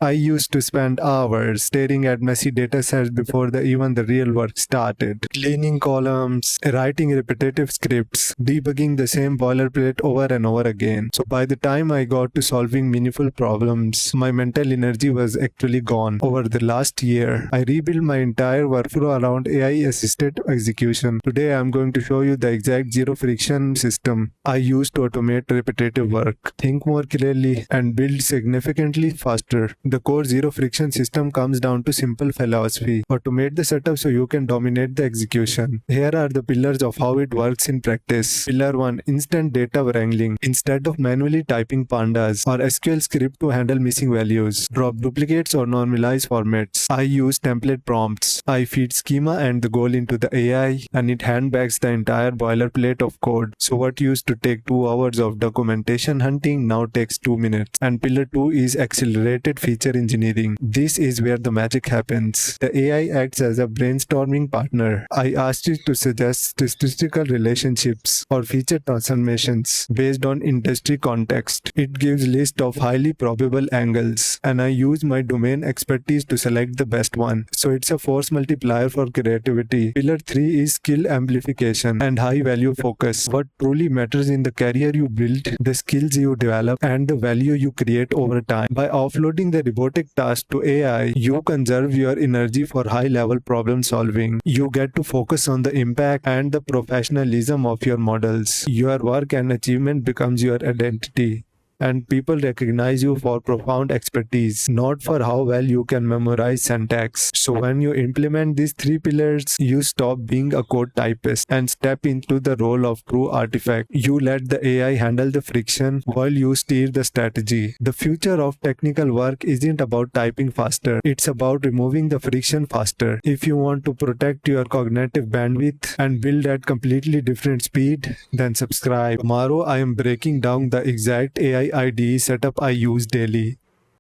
I used to spend hours staring at messy datasets before even the real work started. Cleaning columns, writing repetitive scripts, debugging the same boilerplate over and over again. So by the time I got to solving meaningful problems, my mental energy was actually gone. Over the last year, I rebuilt my entire workflow around AI-assisted execution. Today I'm going to show you the exact zero friction system I use to automate repetitive work, think more clearly, and build significantly faster. The core zero friction system comes down to simple philosophy: automate the setup so you can dominate the execution. Here are the pillars of how it works in practice. Pillar 1: instant data wrangling. Instead of manually typing pandas or SQL script to handle missing values, drop duplicates or normalize formats, I use template prompts. I feed schema and the goal into the AI, and it handbags the entire boilerplate of code. So what used to take 2 hours of documentation hunting now takes 2 minutes. And pillar 2 is accelerated feature engineering. This is where the magic happens. The AI acts as a brainstorming partner. I asked it to suggest statistical relationships or feature transformations based on industry context. It gives list of highly probable angles, and I use my domain expertise to select the best one. So it's a force multiplier for creativity. Pillar 3 is skill amplification and high value focus. What truly matters in the career you build, the skills you develop, and the value you create over time. By offloading the robotic task to AI, you conserve your energy for high-level problem solving. You get to focus on the impact and the professionalism of your models. Your work and achievement becomes your identity, and people recognize you for profound expertise, not for how well you can memorize syntax. So when you implement these 3 pillars, you stop being a code typist and step into the role of true artifact. You let the AI handle the friction while you steer the strategy. The future of technical work isn't about typing faster, it's about removing the friction faster. If you want to protect your cognitive bandwidth and build at completely different speed, then subscribe. Tomorrow I am breaking down the exact AI IDE setup I use daily.